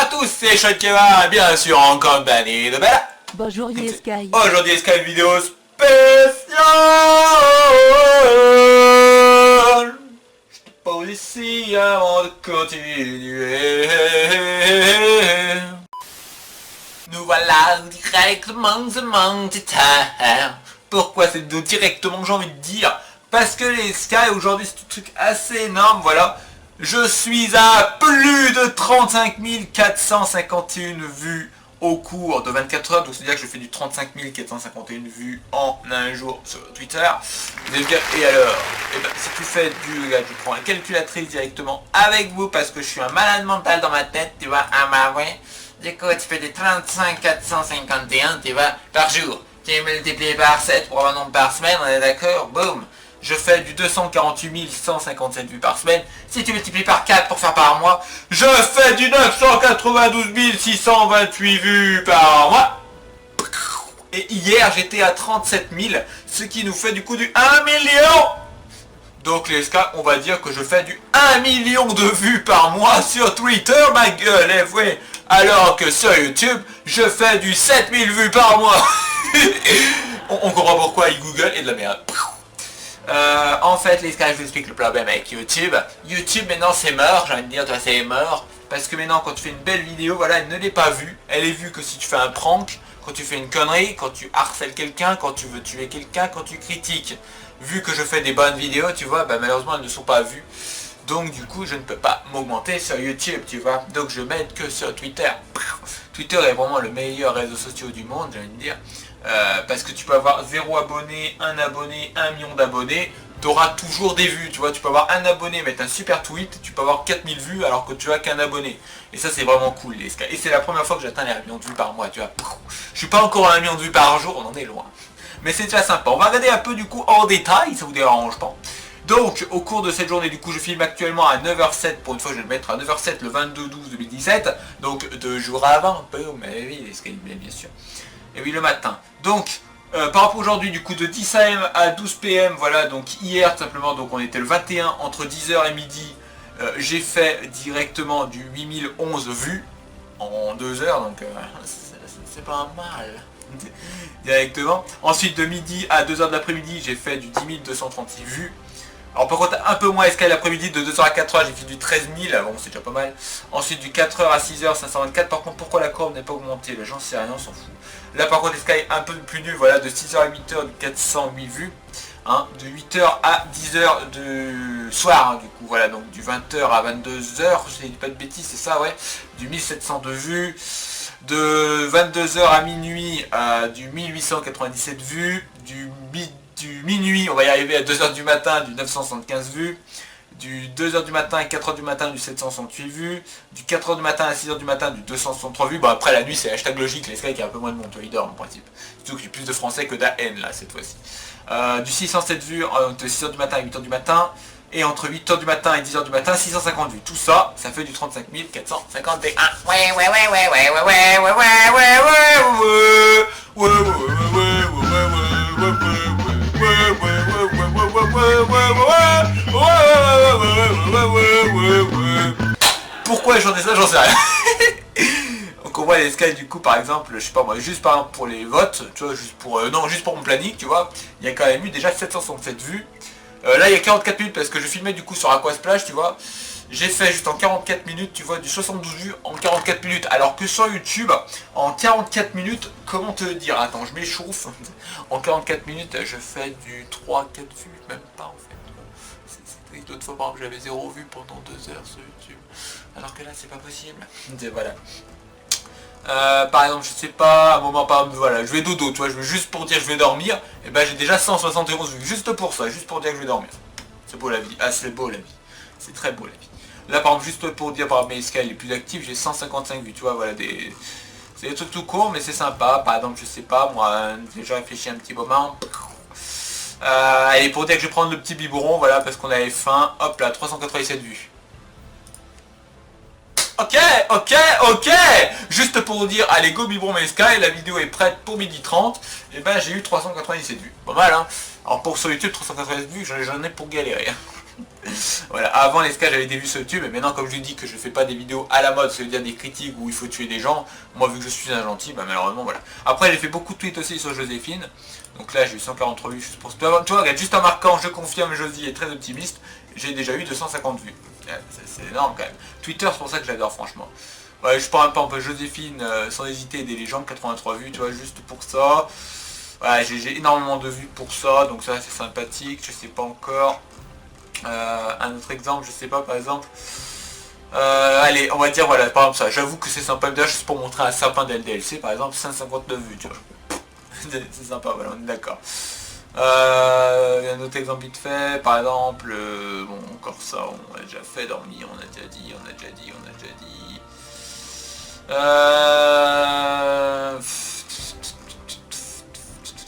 à tous, c'est Sean Kevin, bien sûr en compagnie de Bella. Bonjour Sky. Aujourd'hui Sky vidéo spéciale. Je te pose ici avant de continuer. Nous voilà directement de Montitaire. Pourquoi c'est de directement, j'ai envie de dire? Parce que les Sky aujourd'hui c'est un truc assez énorme, voilà. Je suis à plus de 35 451 vues au cours de 24 heures. Donc c'est-à-dire que je fais du 35 451 vues en un jour sur Twitter. Vous allez me dire, et alors? Et ben, si tu fais du... Là, je prends la calculatrice directement avec vous parce que je suis un malade mental dans ma tête, tu vois. Ah bah ouais. Du coup, tu fais des 35 451, tu vois, par jour. Tu es multiplié par 7 pour avoir un nombre par semaine, on est d'accord? Boum. Je fais du 248 157 vues par semaine. Si tu multiplies par 4 pour faire par mois, je fais du 992 628 vues par mois. Et hier, j'étais à 37 000, ce qui nous fait du coup du 1 million. Donc les Sky, on va dire que je fais du 1 million de vues par mois sur Twitter, ma gueule, eh ouais. Alors que sur YouTube, je fais du 7000 vues par mois. on comprend pourquoi Google est de la merde. En fait les Sky, je vous explique le problème avec YouTube. YouTube maintenant c'est mort, j'ai envie de dire, toi c'est mort. Parce que maintenant quand tu fais une belle vidéo, voilà, elle ne l'est pas vue. Elle est vue que si tu fais un prank, quand tu fais une connerie, quand tu harcèles quelqu'un, quand tu veux tuer quelqu'un, quand tu critiques. Vu que je fais des bonnes vidéos, tu vois, bah malheureusement elles ne sont pas vues. Donc du coup je ne peux pas m'augmenter sur YouTube, tu vois. Donc je m'aide que sur Twitter. Twitter est vraiment le meilleur réseau social du monde, j'ai envie de dire. Parce que tu peux avoir 0 abonné, 1 abonné, 1 million d'abonnés, tu auras toujours des vues, tu vois, tu peux avoir un abonné, mettre un super tweet, tu peux avoir 4000 vues alors que tu as qu'un abonné. Et ça c'est vraiment cool les Sky. Et c'est la première fois que j'atteins les 1 million de vues par mois, tu vois. Je suis pas encore à 1 million de vues par jour, on en est loin. Mais c'est déjà sympa. On va regarder un peu du coup en détail, ça vous dérange pas. Donc au cours de cette journée du coup je filme actuellement à 9h07, pour une fois je vais le mettre à 9h07 le 22/12/2017, donc 2 jours avant, mais oui les Sky bien sûr. Et oui le matin. Donc par rapport aujourd'hui du coup de 10 AM à 12 PM, voilà donc hier tout simplement, donc on était le 21 entre 10h et midi, j'ai fait directement du 8011 vues en 2 heures, donc c'est pas mal directement. Ensuite de midi à 2h de l'après-midi j'ai fait du 10 236 vues. Alors par contre un peu moins escale l'après-midi, de 2h à 4h j'ai fait du 13 000, bon c'est déjà pas mal. Ensuite du 4h à 6h 524, par contre pourquoi la courbe n'est pas augmentée, j'en sais rien, on s'en fout. Là par contre Sky un peu plus nul, voilà, de 6h à 8h du 408 vues, hein, de 8h à 10h de soir, hein, du coup voilà, donc du 20h à 22h, je dis pas de bêtises, c'est ça, ouais, du 1702 vues, de 22h à minuit du 1897 vues, du minuit, on va y arriver à 2h du matin, du 975 vues, du 2h du matin à 4h du matin, du 768 vues, du 4h du matin à 6h du matin, du 263 vues. Bon après la nuit c'est hashtag logique, les Sky qui a un peu moins de monde, ils dorment en principe. Surtout que j'ai plus de français que d'AN là cette fois-ci. Du 607 vues entre 6h du matin et 8h du matin, et entre 8h du matin et 10h du matin, 650 vues. Tout ça, ça fait du 35 451. Pourquoi j'en ai ça, j'en sais rien. Donc on voit les Sky du coup par exemple, je sais pas moi, juste par exemple pour les votes, tu vois, juste pour non, juste pour mon planning, tu vois, il y a quand même eu déjà 767 vues. Là il y a 44 minutes parce que je filmais du coup sur Aquasplash, tu vois. J'ai fait juste en 44 minutes, tu vois, du 72 vues en 44 minutes. Alors que sur YouTube, en 44 minutes, comment te dire? Attends, je m'échauffe. En 44 minutes, je fais du 3-4 vues, même pas en fait. D'autres fois, par exemple, j'avais 0 vues pendant 2 heures sur YouTube. Alors que là, c'est pas possible. Et voilà. Par exemple, je sais pas, à un moment, par exemple, voilà, je vais dodo, tu vois, je veux juste pour dire que je vais dormir, et ben j'ai déjà 171 vues, juste pour ça, juste pour dire que je vais dormir. C'est beau la vie, ah c'est beau la vie, c'est très beau la vie. Là par exemple, juste pour dire par exemple mes Sky les plus actifs, j'ai 155 vues, tu vois, voilà, c'est des trucs tout courts, mais c'est sympa. Par exemple, je sais pas, moi, j'ai réfléchi un petit moment. Allez, pour dire que je vais prendre le petit biberon, voilà, parce qu'on avait faim, hop là, 387 vues. Ok. Juste pour vous dire, allez go Biberon et Sky, la vidéo est prête pour 12h30. Et ben j'ai eu 397 vues. Pas mal hein. Alors pour sur YouTube 397 vues, j'en ai pour galérer. Voilà, avant les Sky j'avais des vues sur YouTube, et maintenant comme je vous dis que je fais pas des vidéos à la mode, ça veut dire des critiques où il faut tuer des gens, moi vu que je suis un gentil, bah malheureusement voilà. Après j'ai fait beaucoup de tweets aussi sur Joséphine, donc là j'ai eu 143 vues juste pour ce... Tu vois, regarde, juste en marquant je confirme Josie est très optimiste, j'ai déjà eu 250 vues. C'est énorme quand même. Twitter c'est pour ça que j'adore franchement. Ouais, je parle un peu Joséphine sans hésiter aider les gens, 83 vues, tu vois, juste pour ça. Ouais, j'ai énormément de vues pour ça, donc ça c'est sympathique, je sais pas encore. Un autre exemple, je sais pas, par exemple, allez, on va dire, voilà, par exemple ça, j'avoue que c'est sympa, d'ailleurs juste pour montrer un sapin d'LDLC, par exemple, 159 vues, tu vois. C'est sympa, voilà, on est d'accord. Un autre exemple vite fait, par exemple, bon, encore ça, on a déjà fait, dormi, on a déjà dit.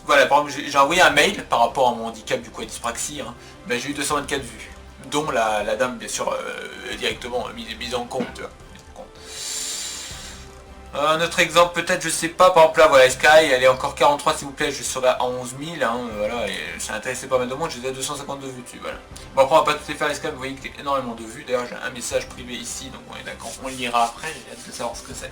Voilà, par exemple, j'ai envoyé un mail par rapport à mon handicap du coup à dyspraxie, hein. Ben, j'ai eu 224 vues, dont la dame bien sûr directement mise en compte, tu vois. Un autre exemple peut-être, je sais pas, par exemple là voilà Sky, elle est encore 43 s'il vous plaît, je serai à 11 000, hein, voilà, et ça intéressait pas mal de monde, j'étais à 252 vues dessus, voilà. Bon après on va pas tout les faire les Sky, vous voyez qu'il y a énormément de vues, d'ailleurs j'ai un message privé ici, donc on est d'accord, on le lira après, j'ai hâte de savoir ce que c'est.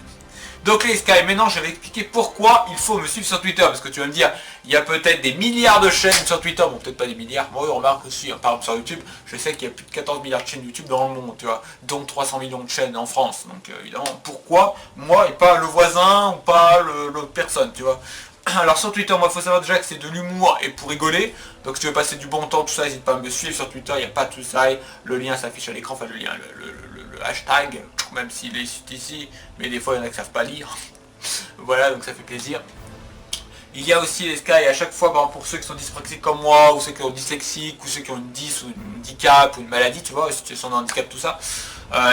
Donc les Sky, maintenant je vais expliquer pourquoi il faut me suivre sur Twitter, parce que tu vas me dire, il y a peut-être des milliards de chaînes sur Twitter, bon peut-être pas des milliards, moi on remarque aussi, hein, par exemple sur YouTube, je sais qu'il y a plus de 14 milliards de chaînes YouTube dans le monde, tu vois, dont 300 millions de chaînes en France, donc évidemment, pourquoi moi et pas le voisin, ou pas l'autre personne, tu vois. Alors sur Twitter, moi il faut savoir déjà que c'est de l'humour et pour rigoler, donc si tu veux passer du bon temps, tout ça, n'hésite pas à me suivre sur Twitter, il n'y a pas de tout ça, le lien s'affiche à l'écran, enfin le lien, le hashtag, même s'il est ici, mais des fois il y en a qui ne savent pas lire. Voilà, donc ça fait plaisir. Il y a aussi les Sky, à chaque fois, par exemple, pour ceux qui sont dyspraxiques comme moi, ou ceux qui sont dyslexiques, ou ceux qui ont une dys ou une handicap, ou une maladie, tu vois, une situation de handicap, tout ça,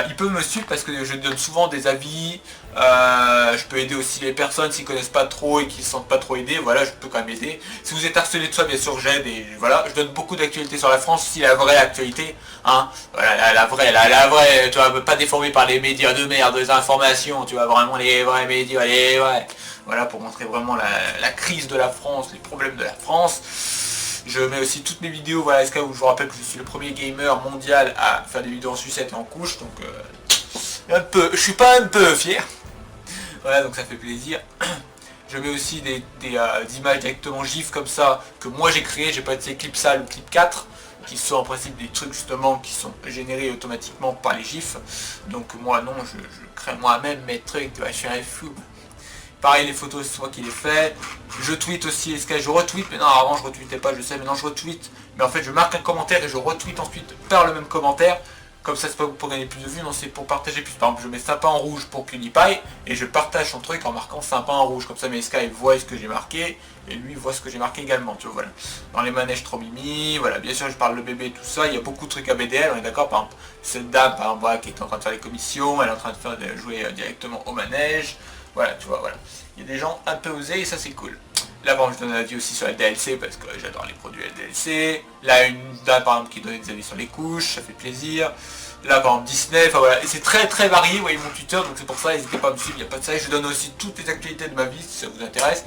ils peuvent me suivre parce que je donne souvent des avis, je peux aider aussi les personnes s'ils connaissent pas trop et qui ne se sentent pas trop aidés, voilà, je peux quand même aider. Si vous êtes harcelé de ça, bien sûr, j'aide, et voilà, je donne beaucoup d'actualités sur la France, aussi la vraie actualité, hein, voilà, la vraie, tu vois, pas déformée par les médias de merde, des informations, tu vois, vraiment les vrais médias, les vrais. Voilà, pour montrer vraiment la crise de la France, les problèmes de la France. Je mets aussi toutes mes vidéos, voilà, SK, où je vous rappelle que je suis le premier gamer mondial à faire des vidéos en sucette et en couche, donc je suis pas un peu fier. Voilà, donc ça fait plaisir. Je mets aussi des images directement GIF comme ça, que moi j'ai créé, j'ai pas de ces clips sales ou clip 4, qui sont en principe des trucs justement qui sont générés automatiquement par les GIFs. Donc moi non, je crée moi-même mes trucs, tu vois, je suis un fou. Pareil, les photos, c'est moi qui les fais. Je tweete aussi, je retweete, mais non, avant je retweetais pas, je sais, maintenant je retweete. Mais en fait, je marque un commentaire et je retweete ensuite par le même commentaire. Comme ça, c'est pas pour gagner plus de vues, non, c'est pour partager plus. Par exemple, je mets sympa en rouge pour PewDiePie et je partage son truc en marquant sympa en rouge. Comme ça, mes Sky voient ce que j'ai marqué et lui voit ce que j'ai marqué également, tu vois, voilà. Dans les manèges trop mimi, voilà, bien sûr, je parle de bébé, tout ça. Il y a beaucoup de trucs à BDL, on est d'accord. Par exemple, cette dame, par exemple, voilà, qui est en train de faire les commissions, elle est en train de jouer directement au manège. Voilà, tu vois, voilà. Il y a des gens un peu osés et ça c'est cool. Là par exemple je donne un avis aussi sur la DLC parce que j'adore les produits LDLC. Là une dame par exemple qui donne des avis sur les couches, ça fait plaisir. Là par exemple Disney, enfin voilà, et c'est très très varié, vous voyez mon Twitter, donc c'est pour ça, n'hésitez pas à me suivre, il n'y a pas de ça. Et je donne aussi toutes les actualités de ma vie si ça vous intéresse.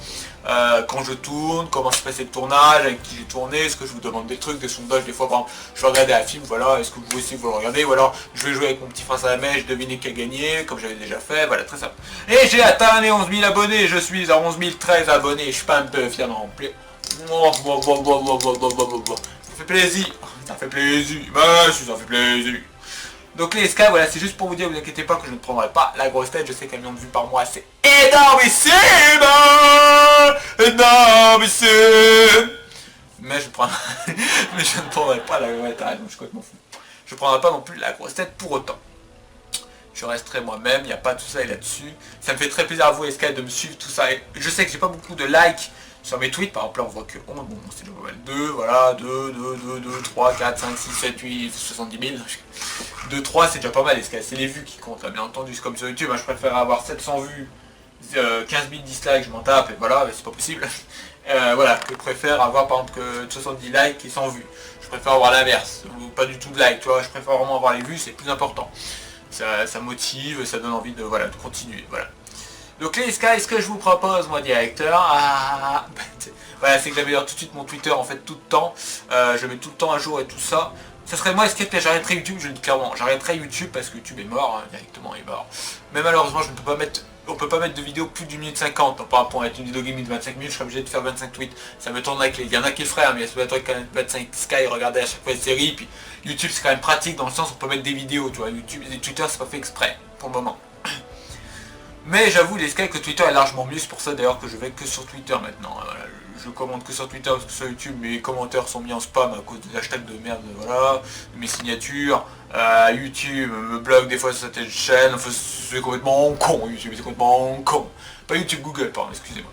Quand je tourne, comment se passait le tournage, avec qui j'ai tourné, est-ce que je vous demande des trucs, des sondages, des fois par exemple je vais regarder un film, voilà, est-ce que vous aussi vous le regardez, ou alors je vais jouer avec mon petit frère à la mèche, deviner qui a gagné, comme j'avais déjà fait, voilà, très simple. Et j'ai atteint les 11 000 abonnés, je suis à 11 013 abonnés, je suis pas un peu fier d'en remplir. Ça fait plaisir, ça fait plaisir, bah si ça fait plaisir. Donc les SK, voilà, c'est juste pour vous dire, vous inquiétez pas que je ne prendrai pas la grosse tête, je sais qu'un million de vues par mois, c'est énormissime, énormissime. Mais je ne prendrai pas la grosse tête, je suis complètement fou. Je ne prendrai pas non plus la grosse tête pour autant. Je resterai moi-même, il n'y a pas tout ça et là-dessus. Ça me fait très plaisir à vous, SK, de me suivre, tout ça. Et je sais que j'ai pas beaucoup de likes sur mes tweets, par exemple là on voit que 11, bon c'est déjà pas mal, 2, voilà, 2, 3, 4, 5, 6, 7, 8, 70 000. 2, 3 c'est déjà pas mal, c'est les vues qui comptent, là, bien entendu, c'est comme sur YouTube, hein, je préfère avoir 700 vues, 15 000 dislikes, je m'en tape, et voilà, c'est pas possible. Voilà, je préfère avoir par exemple que 70 likes et 100 vues. Je préfère avoir l'inverse, ou pas du tout de likes, tu vois, je préfère vraiment avoir les vues, c'est plus important. Ça motive, ça donne envie de, voilà, de continuer, voilà. Donc les Sky, ce que je vous propose, moi directeur, voilà, c'est que j'améliore tout de suite mon Twitter en fait tout le temps, je mets tout le temps à jour et tout ça. Ça serait moi Escape, j'arrêterai YouTube, je le dis clairement, j'arrêterai YouTube parce que YouTube est mort, hein, directement il est mort. Mais malheureusement je ne peux pas mettre, on peut pas mettre de vidéo plus d'une minute 50, donc par rapport à une vidéo gaming de 25 minutes, je serais obligé de faire 25 tweets. Ça me tourne avec les. Il y en a qui le feraient, hein, mais ça doit être quand même 25 Sky, regarder à chaque fois les séries, puis YouTube c'est quand même pratique dans le sens où on peut mettre des vidéos, tu vois, YouTube et Twitter c'est pas fait exprès, pour le moment. Mais j'avoue les Sky que Twitter est largement mieux, c'est pour ça d'ailleurs que je vais que sur Twitter maintenant. Voilà, je commente que sur Twitter parce que sur YouTube mes commentaires sont mis en spam à cause des hashtags de merde, voilà, mes signatures, YouTube me bloque des fois sur cette chaîne, enfin, c'est complètement con, YouTube c'est complètement con. Pas YouTube, Google, pardon, excusez-moi.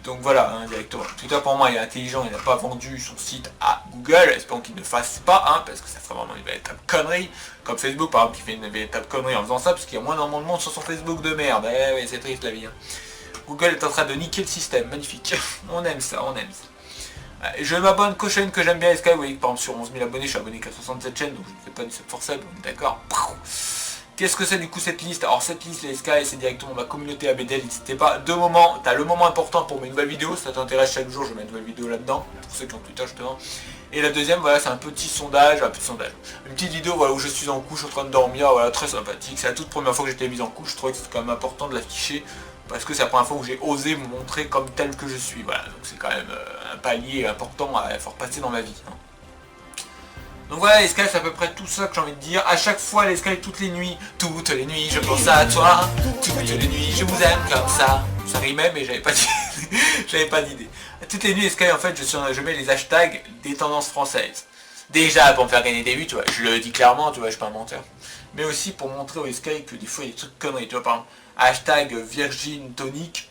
Donc voilà, hein, directement. Twitter pour moi il est intelligent, il n'a pas vendu son site à Google, espérons qu'il ne fasse pas, hein, parce que ça ferait vraiment une véritable connerie. Comme Facebook par exemple qui fait une véritable connerie en faisant ça, parce qu'il y a moins de monde sur son Facebook de merde. Eh oui, c'est triste la vie. Hein. Google est en train de niquer le système, magnifique. On aime ça, on aime ça. Je m'abonne qu'aux chaînes que j'aime bien, Sky, vous voyez que par exemple sur 11 000 abonnés, je suis abonné qu'à 67 chaînes, donc je ne fais pas du sub for sub, on est d'accord. Qu'est-ce que c'est du coup cette liste? Alors cette liste les Sky c'est directement ma communauté ABDL, n'hésitez pas. Deux moments, t'as le moment important pour mes nouvelles vidéos, si ça t'intéresse chaque jour je mets une nouvelle vidéo là-dedans, pour ceux qui ont Twitter justement. Et la deuxième voilà c'est un petit sondage, une petite vidéo voilà où je suis en couche en train de dormir, voilà très sympathique. C'est la toute première fois que j'étais mise en couche, je trouvais que c'est quand même important de l'afficher. Parce que c'est la première fois où j'ai osé me montrer comme tel que je suis, voilà, donc c'est quand même un palier important à faire passer dans ma vie. Hein. Donc voilà les Sky, c'est à peu près tout ça que j'ai envie de dire. À chaque fois les Sky, toutes les nuits je pense à toi. Toutes les nuits, je vous aime comme ça. Ça rimait mais j'avais pas j'avais pas d'idée. Toutes les nuits les Sky en fait je mets les hashtags des tendances françaises. Déjà pour me faire gagner des vues, tu vois, je le dis clairement, tu vois, je suis pas un menteur. Mais aussi pour montrer aux Sky que des fois il y a des trucs conneries, tu vois, par exemple, hashtag Virgin Tonic.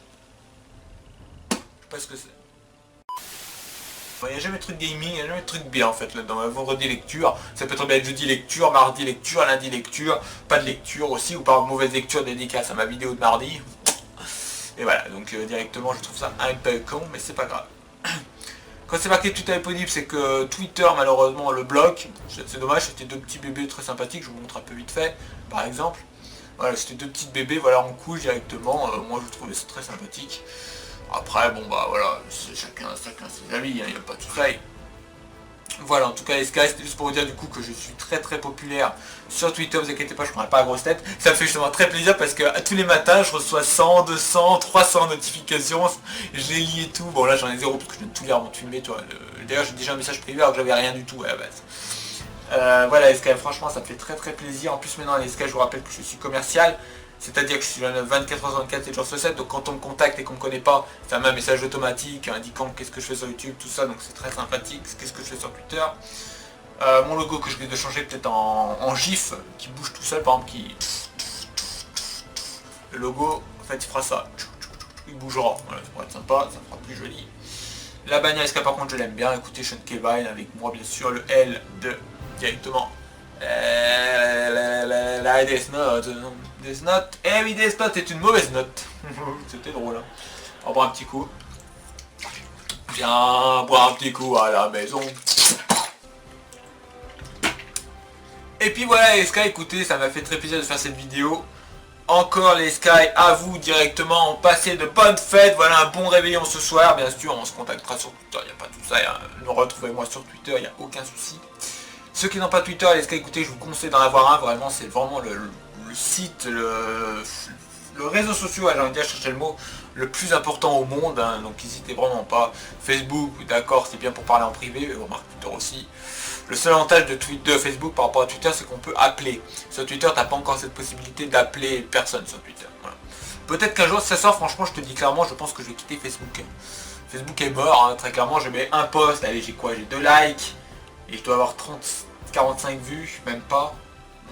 Je sais pas ce que c'est. Il n'y a jamais de truc gaming, il n'y a jamais de truc bien en fait là-dedans. Vendredi lecture, ça peut être bien jeudi lecture, mardi lecture, lundi lecture, pas de lecture aussi, ou par mauvaise lecture dédicace à ma vidéo de mardi. Et voilà, donc directement je trouve ça un peu con, mais c'est pas grave. Quand c'est marqué Twitter est possible, c'est que Twitter malheureusement le bloque. C'est dommage, c'était deux petits bébés très sympathiques, je vous montre un peu vite fait, par exemple. Voilà, c'était deux petits bébés, voilà, en couche directement, moi je trouvais ça très sympathique. Après, bon bah voilà, chacun ses avis, il n'y a pas de souci. Voilà, en tout cas les Sky, c'était juste pour vous dire du coup que je suis très populaire sur Twitter, vous inquiétez pas, je prendrai pas la grosse tête. Ça me fait justement très plaisir parce que tous les matins je reçois 100, 200, 300 notifications, je les lis et tout. Bon là j'en ai zéro parce que je viens de tout lire avant de filmer, toi. D'ailleurs j'ai déjà un message privé alors que j'avais rien du tout à la base. Voilà les Sky, franchement ça me fait très plaisir. En plus maintenant les Sky, je vous rappelle que je suis commercial. C'est-à-dire que je suis là 24h/24, 7 jours sur 7, donc quand on me contacte et qu'on me connaît pas, ça met un message automatique indiquant qu'est-ce que je fais sur YouTube, tout ça, donc c'est très sympathique, qu'est-ce que je fais sur Twitter. Mon logo que je risque de changer peut-être en GIF, qui bouge tout seul, par exemple, qui... Le logo, en fait, il fera ça. Il bougera, voilà, ça pourrait être sympa, ça fera plus joli. La bannière SK par contre, je l'aime bien, écoutez Sean Kevine avec moi, bien sûr, le L de directement... la Death Note. Death Note. Eh oui, Death Note est une mauvaise note. C'était drôle. Hein. On va boire un petit coup. Viens boire un petit coup à la maison. Et puis voilà les Sky, écoutez, ça m'a fait très plaisir de faire cette vidéo. Encore les Sky, à vous directement, passez de bonnes fêtes, voilà un bon réveillon ce soir. Bien sûr, on se contactera sur Twitter, il n'y a pas tout ça. Retrouvez-moi sur Twitter, il n'y a aucun souci. Ceux qui n'ont pas Twitter, les Sky, écoutez, je vous conseille d'en avoir un, vraiment, c'est vraiment le site, le réseau social, j'ai envie de dire, chercher le mot, le plus important au monde, hein, donc n'hésitez vraiment pas. Facebook, d'accord, c'est bien pour parler en privé, on remarque Twitter aussi. Le seul avantage de Facebook par rapport à Twitter, c'est qu'on peut appeler. Sur Twitter, t'as pas encore cette possibilité d'appeler personne sur Twitter. Voilà. Peut-être qu'un jour, si ça sort, franchement, je te dis clairement, je pense que je vais quitter Facebook. Facebook est mort, hein, très clairement, je mets un post, allez, j'ai quoi, j'ai 2 likes, et je dois avoir 45 vues, même pas.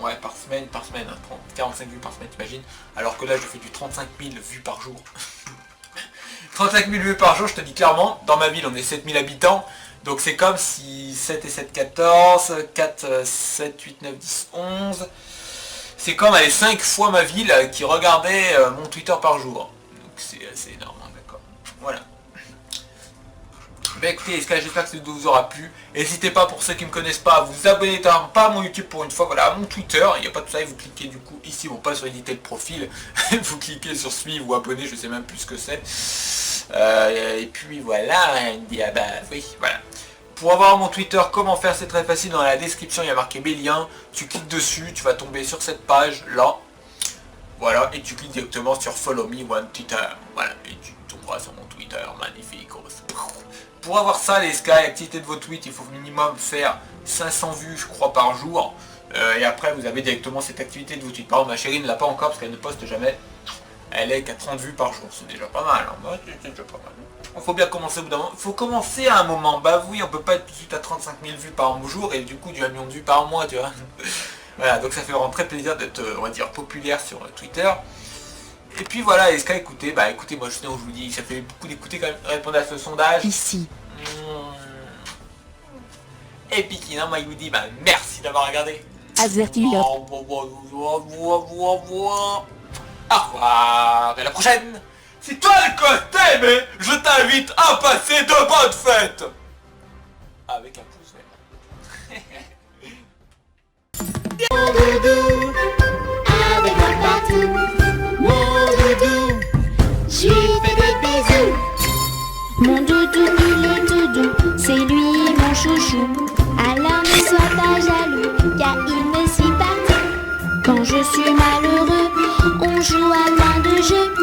Ouais, par semaine, hein, 45 vues par semaine, t'imagines. Alors que là, je fais du 35 000 vues par jour. 35 000 vues par jour, je te dis clairement, dans ma ville, on est 7 000 habitants. Donc c'est comme si 7 et 7, 14, 4, 7, 8, 9, 10, 11. C'est comme les 5 fois ma ville qui regardait mon Twitter par jour. Donc c'est assez énorme, hein, d'accord. Voilà. Bah écoutez les gars, j'espère que cette vidéo vous aura plu. N'hésitez pas, pour ceux qui ne me connaissent pas, à vous abonner pas à mon YouTube pour une fois, voilà, à mon Twitter. Il n'y a pas de ça, et vous cliquez du coup ici, bon pas sur éditer le profil, vous cliquez sur suivre ou abonner, je sais même plus ce que c'est. Et puis voilà, bah oui, voilà. Pour avoir mon Twitter, comment faire, c'est très facile, dans la description il y a marqué mes liens, tu cliques dessus, tu vas tomber sur cette page là, voilà, et tu cliques directement sur Follow Me One Twitter, voilà, et tu tomberas sur mon Twitter, magnifique. Pour avoir ça les Sky, l'activité de vos tweets, il faut minimum faire 500 vues je crois par jour, et après vous avez directement cette activité de vos tweets. Par exemple ma chérie ne l'a pas encore parce qu'elle ne poste jamais, elle est qu'à 30 vues par jour, c'est déjà pas mal, hein. Moi, c'est déjà pas mal. Il faut bien commencer au bout d'un moment, il faut commencer à un moment, bah oui on peut pas être tout de suite à 35 000 vues par jour et du coup du 1 million de vues par mois, tu vois. Voilà, donc ça fait vraiment très plaisir d'être, on va dire, populaire sur Twitter. Et puis voilà, les Sky, écoutez, bah écoutez, moi je vous dis, ça fait beaucoup d'écouter quand même, répondre à ce sondage. Ici. Et puis sinon, moi il vous dit, bah merci d'avoir regardé. Avertis-le. Au revoir, et à la prochaine. Si toi le côté, mais je t'invite à passer de bonnes fêtes. Avec un pouce vert. Mon doudou, avec moi partout. Mon doudou, je lui fais des bisous. Mon doudou, il est tout doux, c'est lui mon chouchou. Alors ne sois pas jaloux, car il me suit partout. Quand je suis malheureux, on joue à plein de jeux.